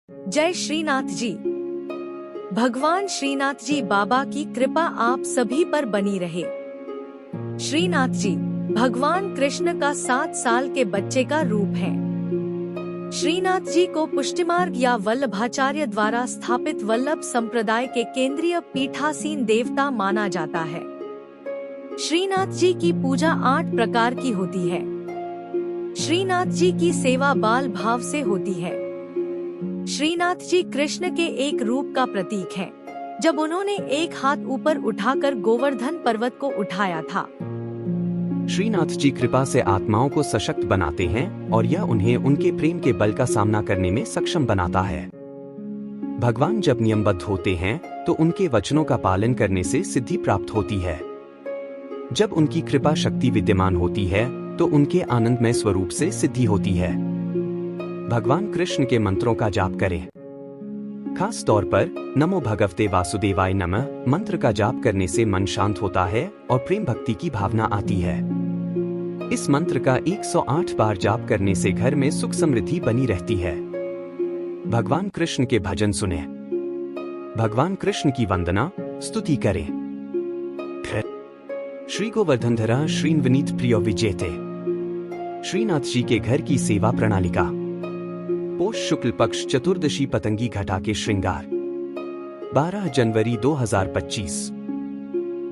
जय श्रीनाथ जी। भगवान श्रीनाथ जी बाबा की कृपा आप सभी पर बनी रहे। श्रीनाथ जी भगवान कृष्ण का 7 साल के बच्चे का रूप है। श्रीनाथ जी को पुष्टिमार्ग या वल्लभाचार्य द्वारा स्थापित वल्लभ संप्रदाय के केंद्रीय पीठासीन देवता माना जाता है। श्रीनाथ जी की पूजा 8 प्रकार की होती है। श्रीनाथ जी की सेवा बाल भाव से होती है। श्रीनाथ जी कृष्ण के एक रूप का प्रतीक है, जब उन्होंने एक हाथ ऊपर उठाकर गोवर्धन पर्वत को उठाया था। श्रीनाथ जी कृपा से आत्माओं को सशक्त बनाते हैं और यह उन्हें उनके प्रेम के बल का सामना करने में सक्षम बनाता है। भगवान जब नियमबद्ध होते हैं तो उनके वचनों का पालन करने से सिद्धि प्राप्त होती है। जब उनकी कृपा शक्ति विद्यमान होती है तो उनके आनंदमय स्वरूप से सिद्धि होती है। भगवान कृष्ण के मंत्रों का जाप करें। खास तौर पर नमो भगवते वासुदेवाय नमः मंत्र का जाप करने से मन शांत होता है और प्रेम भक्ति की भावना आती है। इस मंत्र का 108 बार जाप करने से घर में सुख समृद्धि बनी रहती है। भगवान कृष्ण के भजन सुने। भगवान कृष्ण की वंदना स्तुति करें। श्री गोवर्धनधरा श्रीन्वनीत प्रियो विजेते। श्रीनाथ जी के घर की सेवा प्रणालिका। पोष शुक्ल पक्ष चतुर्दशी पतंगी घटा के श्रृंगार। 12 जनवरी 2025।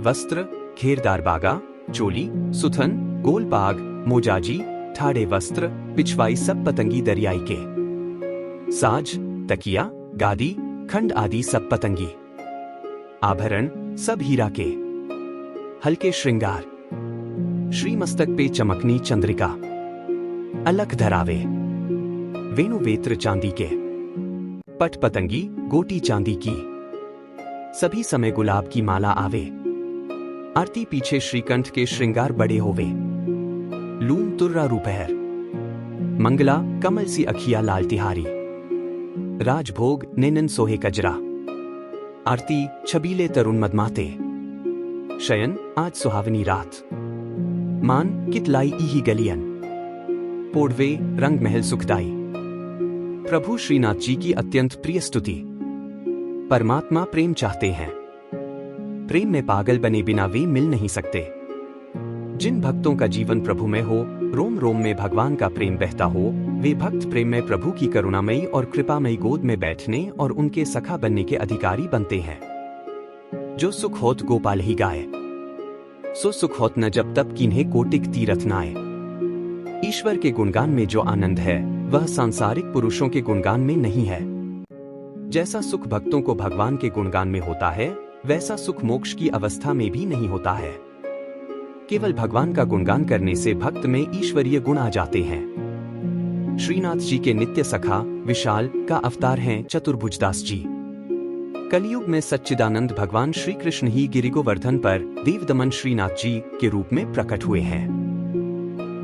वस्त्र घेरदार बागा, चोली, सुथन, गोल पाग, मोजाजी, ठाड़े वस्त्र, पिछवाई सब पतंगी दरियाई के। साज, तकिया, गादी, खंड आदि सब पतंगी। आभरण सब हीरा के। हल्के श्रृंगार। श्री मस्तक पे चमकनी चंद्रिका। अलख धरावे। वेणु वेत्र चांदी के। पट पतंगी गोटी चांदी की। सभी समय गुलाब की माला आवे। आरती पीछे श्रीकंठ के श्रृंगार बड़े होवे। लूम तुर्रा रुपहर। मंगला कमल सी अखिया लाल तिहारी। राजभोग नेनन सोहे कजरा। आरती छबीले तरुण मदमाते। शयन आज सुहावनी रात। मान कितलाई इही गलियन। पोड़वे रंग महल सुखदाई। प्रभु श्रीनाथ जी की अत्यंत प्रिय स्तुति। परमात्मा प्रेम चाहते हैं। प्रेम में पागल बने बिना वे मिल नहीं सकते। जिन भक्तों का जीवन प्रभु में हो, रोम रोम में भगवान का प्रेम बहता हो, वे भक्त प्रेम में प्रभु की करुणामयी और कृपामयी गोद में बैठने और उनके सखा बनने के अधिकारी बनते हैं। जो सुख होत गोपाल ही गाए, सो सुख होत न जब तब किन्हें कोटिक तीरथ नाए। ईश्वर के गुणगान में जो आनंद है वह सांसारिक पुरुषों के गुणगान में नहीं है। जैसा सुख भक्तों को भगवान के गुणगान में होता है, वैसा सुख मोक्ष की अवस्था में भी नहीं होता है। केवल भगवान का गुणगान करने से भक्त में ईश्वरीय गुण आ जाते हैं। श्रीनाथ जी के नित्य सखा विशाल का अवतार हैं चतुर्भुजदास जी। कलयुग में सच्चिदानंद भगवान श्री कृष्ण ही गिरिगोवर्धन पर देवदमन श्रीनाथ जी के रूप में प्रकट हुए हैं।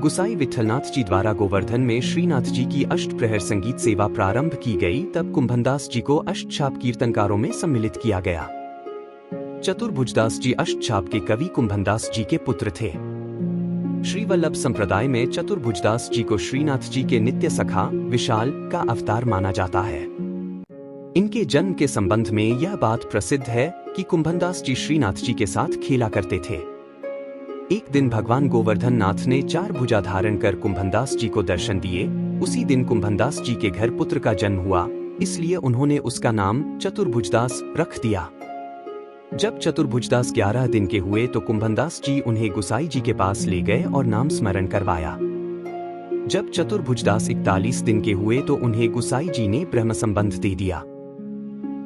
गुसाई विठलनाथ जी द्वारा गोवर्धन में श्रीनाथ जी की अष्टप्रहर संगीत सेवा प्रारंभ की गई, तब कुंभनदास जी को अष्टछाप कीर्तनकारों में सम्मिलित किया गया। चतुर्भुजदास जी अष्टछाप के कवि कुंभनदास जी के पुत्र थे। श्री वल्लभ संप्रदाय में चतुर्भुजदास जी को श्रीनाथ जी के नित्य सखा विशाल का अवतार माना जाता है। इनके जन्म के संबंध में यह बात प्रसिद्ध है कि कुंभनदास जी श्रीनाथ जी के साथ खेला करते थे। एक दिन भगवान गोवर्धन नाथ ने 4 भुजा धारण कर कुंभनदास जी को दर्शन दिए। उसी दिन कुंभनदास जी के घर पुत्र का जन्म हुआ, इसलिए उन्होंने उसका नाम चतुर्भुजदास रख दिया। जब चतुर्भुजदास 11 दिन के हुए तो कुंभनदास जी उन्हें गुसाई जी के पास ले गए और नाम स्मरण करवाया। जब चतुर्भुजदास 41 दिन के हुए तो उन्हें गुसाई जी ने ब्रह्म संबंध दे दिया।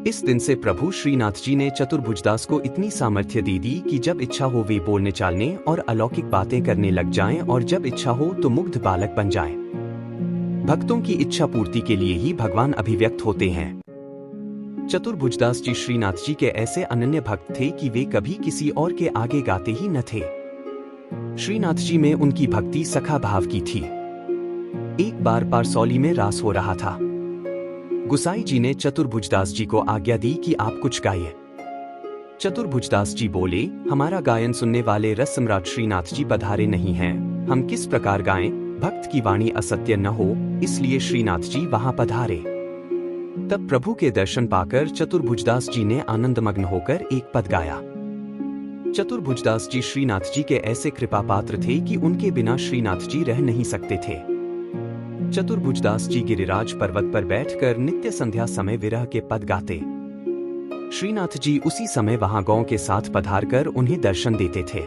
इस दिन से प्रभु श्रीनाथ जी ने चतुर्भुजदास को इतनी सामर्थ्य दे दी कि जब इच्छा हो वे बोलने चालने और अलौकिक बातें करने लग जाएं और जब इच्छा हो तो मुग्ध बालक बन जाएं। भक्तों की इच्छा पूर्ति के लिए ही भगवान अभिव्यक्त होते हैं। चतुर्भुजदास जी श्रीनाथ जी के ऐसे अनन्य भक्त थे कि वे कभी किसी और के आगे गाते ही न थे। श्रीनाथ जी में उनकी भक्ति सखा भाव की थी। एक बार पारसौली में रास हो रहा था। गुसाई जी ने चतुर्भुजदास जी को आज्ञा दी कि आप कुछ गाइए। चतुर्भुजदास जी बोले, हमारा गायन सुनने वाले रस सम्राट श्रीनाथ जी पधारे नहीं हैं, हम किस प्रकार गाएं? भक्त की वाणी असत्य न हो, इसलिए श्रीनाथ जी वहां पधारे। तब प्रभु के दर्शन पाकर चतुर्भुजदास जी ने आनंदमग्न होकर एक पद गाया। चतुर्भुजदास जी श्रीनाथ जी के ऐसे कृपा पात्र थे कि उनके बिना श्रीनाथ जी रह नहीं सकते थे। चतुर्भुजदास जी गिरिराज पर्वत पर बैठकर नित्य संध्या समय विरह के पद गाते। श्रीनाथ जी उसी समय वहां गौ के साथ पधारकर उन्हें दर्शन देते थे।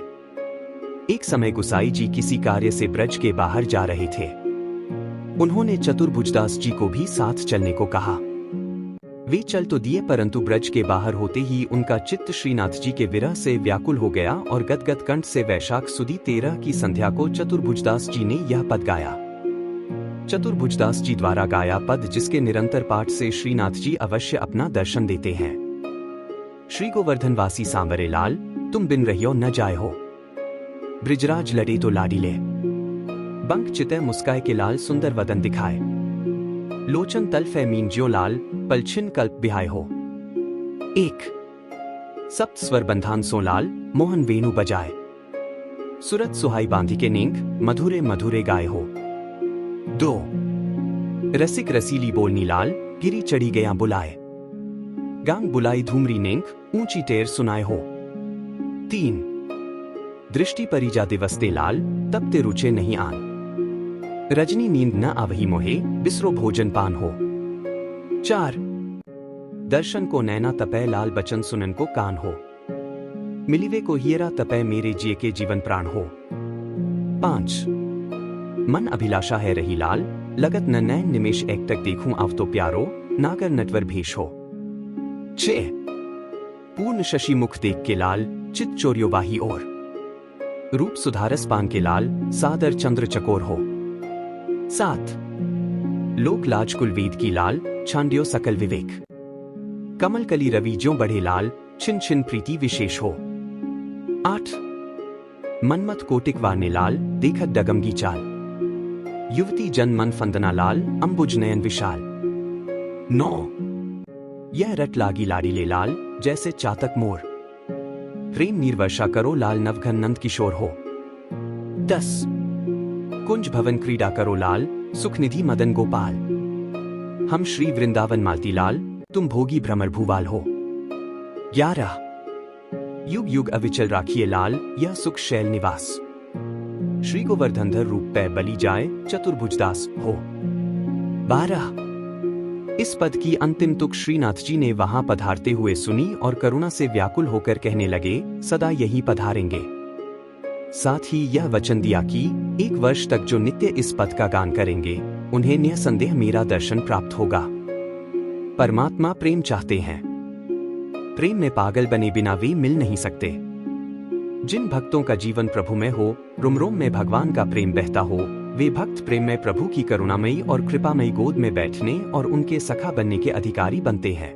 एक समय गुसाई जी किसी कार्य से ब्रज के बाहर जा रहे थे। उन्होंने चतुर्भुजदास जी को भी साथ चलने को कहा। वे चल तो दिए, परंतु ब्रज के बाहर होते ही उनका चित्त श्रीनाथ जी के विरह से व्याकुल हो गया और गदगद कंठ से वैशाख सुदी 13 की संध्या को चतुर्भुजदास जी ने यह पद गाया। चतुर्भुजदास जी द्वारा गाया पद, जिसके निरंतर पाठ से श्रीनाथ जी अवश्य अपना दर्शन देते हैं। श्री गोवर्धनवासी सांवरे लाल, तुम बिन रहियो न जाए हो। ब्रिजराज लड़े तो लाडीले, बंक चितय मुस्काए के लाल सुंदर वदन दिखाए। लोचन तल्फे मीन ज्यो लाल, पलछिन कल्प बिहाय हो। 1 सप्त स्वर बंधान सो लाल, मोहन वेणु बजाए। सुरत सुहाई बांधी के नींग, मधुरे मधुरे गाए हो। 2 रसिक रसीली बोलनी लाल, गिरी चढ़ी गया बुलाए। गांग बुलाई धूमरी नेंग, ऊंची टेर सुनाए हो। 3 दृष्टि परिजा दिवसते लाल, तब ते रुचे नहीं आन। रजनी नींद न आवही मोहे, बिसरो भोजन पान हो। 4 दर्शन को नैना तपय लाल, बचन सुनन को कान हो। मिलिवे को हियरा तपय, मेरे जिए के जीवन प्राण हो। 5 मन अभिलाषा है रही लाल, लगत न नैन निमेश एकटक देखूं आव तो प्यारो, नागर नटवर भेष हो। 6 पूर्ण शशि मुख देख के लाल, चित चोरियो बाही ओर। रूप सुधारस पान के लाल, सादर चंद्र चकोर हो। 7 लोक लाज कुल वेद की लाल, छांड्यो सकल विवेक। कमल कली रवि ज्यों बढ़े लाल, छिन छिन प्रीति विशेष हो। 8 मनमत कोटिक वारने लाल, देखत डगम की चाल। युवती जन मन फंदना लाल, अंबुज नयन विशाल। 9 यह रट लागी लाडीले लाल, जैसे चातक मोर। प्रेम निर्वर्षा करो लाल, नवघन नंद किशोर हो। 10 कुंज भवन क्रीड़ा करो लाल, सुखनिधि मदन गोपाल। हम श्री वृंदावन मालती लाल, तुम भोगी भ्रमर भूवाल हो। 11 युग युग अविचल राखिए लाल, यह सुख शैल निवास। श्री गोवर्धनधर रूप पै बली जाए, चतुर्भुजदास हो। 12 इस पद की अंतिम तुक श्रीनाथ जी ने वहां पधारते हुए सुनी और करुणा से व्याकुल होकर कहने लगे, सदा यही पधारेंगे। साथ ही यह वचन दिया कि 1 वर्ष तक जो नित्य इस पद का गान करेंगे, उन्हें निसंदेह मेरा दर्शन प्राप्त होगा। परमात्मा प्रेम चाहते हैं। प्रेम में पागल बने बिना वे मिल नहीं सकते। जिन भक्तों का जीवन प्रभु में हो, रोम रोम में भगवान का प्रेम बहता हो, वे भक्त प्रेम में प्रभु की करुणामयी और कृपामयी गोद में बैठने और उनके सखा बनने के अधिकारी बनते हैं।